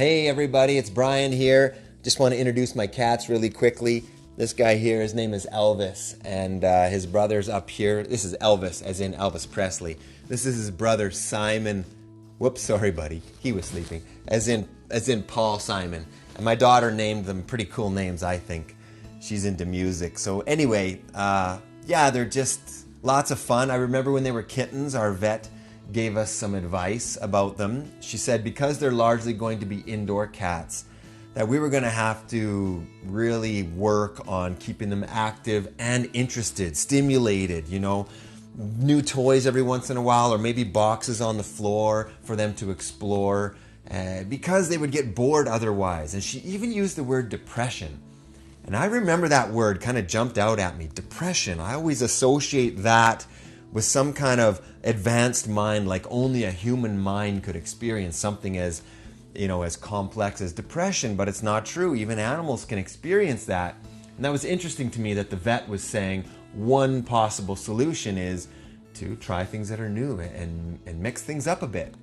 Hey everybody, it's Brian here. Just want to introduce my cats really quickly. This guy here, his name is Elvis, and his brother's up here. This is Elvis, as in Elvis Presley. This is his brother Simon. Whoops, sorry buddy, he was sleeping. As in Paul Simon. And my daughter named them pretty cool names, I think. She's into music. So anyway, yeah, they're just lots of fun. I remember when they were kittens, our vet gave us some advice about them. She said because they're largely going to be indoor cats, that we were going to have to really work on keeping them active and interested, stimulated, new toys every once in a while, or maybe boxes on the floor for them to explore, because they would get bored otherwise. And she even used the word depression. And I remember that word kind of jumped out at me, depression. I always associate that with some kind of advanced mind, like only a human mind could experience something as complex as depression, but it's not true. Even animals can experience that. And that was interesting to me that the vet was saying one possible solution is to try things that are new and mix things up a bit.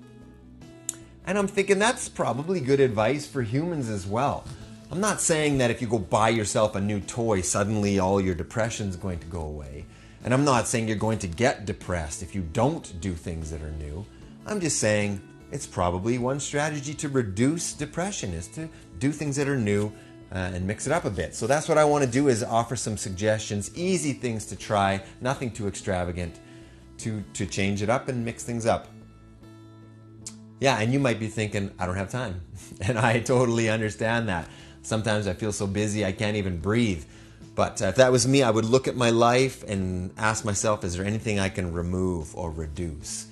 And I'm thinking that's probably good advice for humans as well. I'm not saying that if you go buy yourself a new toy, suddenly all your depression's going to go away. And I'm not saying you're going to get depressed if you don't do things that are new. I'm just saying it's probably one strategy to reduce depression is to do things that are new and mix it up a bit. So that's what I want to do, is offer some suggestions, easy things to try, nothing too extravagant, to change it up and mix things up. Yeah, and you might be thinking, I don't have time. And I totally understand that. Sometimes I feel so busy I can't even breathe. But if that was me, I would look at my life and ask myself, is there anything I can remove or reduce?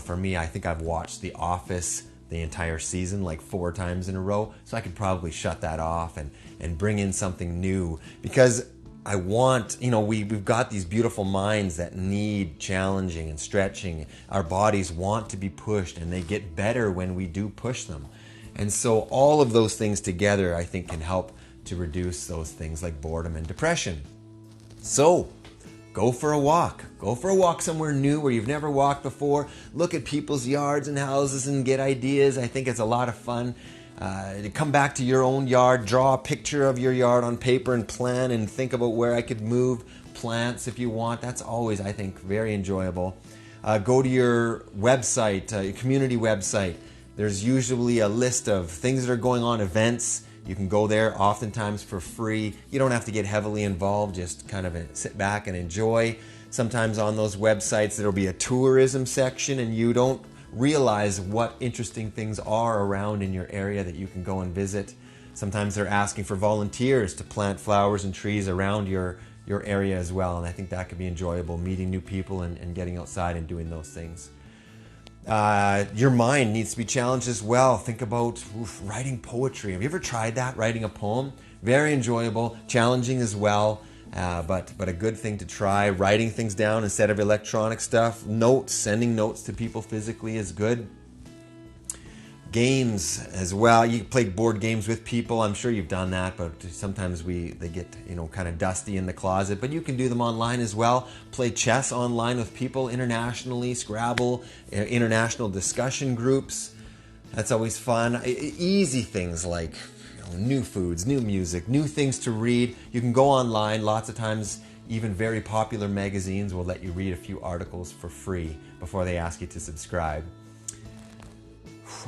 For me, I think I've watched The Office the entire season like 4 times in a row, so I could probably shut that off and bring in something new, because I want, we've got these beautiful minds that need challenging and stretching. Our bodies want to be pushed, and they get better when we do push them. And so all of those things together, I think, can help to reduce those things like boredom and depression. So go for a walk. Go for a walk somewhere new where you've never walked before. Look at people's yards and houses and get ideas. I think it's a lot of fun. To come back to your own yard, draw a picture of your yard on paper and plan and think about where I could move plants if you want. That's always, I think, very enjoyable. Go to your website, your community website. There's usually a list of things that are going on, events. You can go there oftentimes for free. You don't have to get heavily involved, just kind of sit back and enjoy. Sometimes on those websites there'll be a tourism section and you don't realize what interesting things are around in your area that you can go and visit. Sometimes they're asking for volunteers to plant flowers and trees around your area as well, and I think that could be enjoyable, meeting new people and getting outside and doing those things. Your mind needs to be challenged as well. Think about writing poetry. Have you ever tried that, writing a poem? Very enjoyable, challenging as well, but a good thing to try. Writing things down instead of electronic stuff. Notes, sending notes to people physically is good. Games as well. You can play board games with people. I'm sure you've done that, but sometimes they get kind of dusty in the closet. But you can do them online as well. Play chess online with people internationally. Scrabble, international discussion groups. That's always fun. Easy things like new foods, new music, new things to read. You can go online. Lots of times, even very popular magazines will let you read a few articles for free before they ask you to subscribe.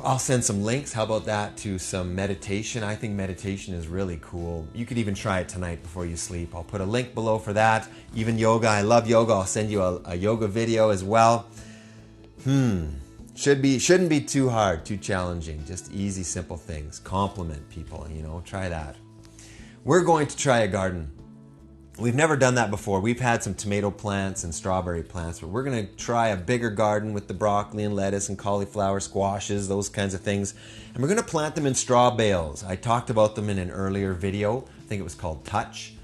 I'll send some links, how about that, to some meditation. I think meditation is really cool. You could even try it tonight before you sleep. I'll put a link below for that. Even yoga, I love yoga. I'll send you a yoga video as well. Shouldn't be too hard, too challenging. Just easy, simple things. Compliment people, try that. We're going to try a garden. We've never done that before. We've had some tomato plants and strawberry plants, but we're going to try a bigger garden with the broccoli and lettuce and cauliflower, squashes, those kinds of things. And we're going to plant them in straw bales. I talked about them in an earlier video. I think it was called Touch.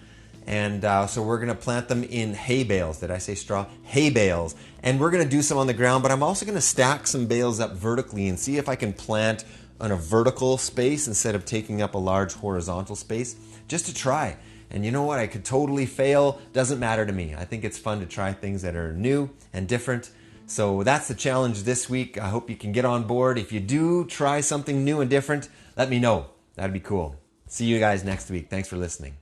And so we're going to plant them in hay bales. Did I say straw? Hay bales. And we're going to do some on the ground, but I'm also going to stack some bales up vertically and see if I can plant on a vertical space instead of taking up a large horizontal space, just to try. And you know what? I could totally fail. Doesn't matter to me. I think it's fun to try things that are new and different. So that's the challenge this week. I hope you can get on board. If you do try something new and different, let me know. That'd be cool. See you guys next week. Thanks for listening.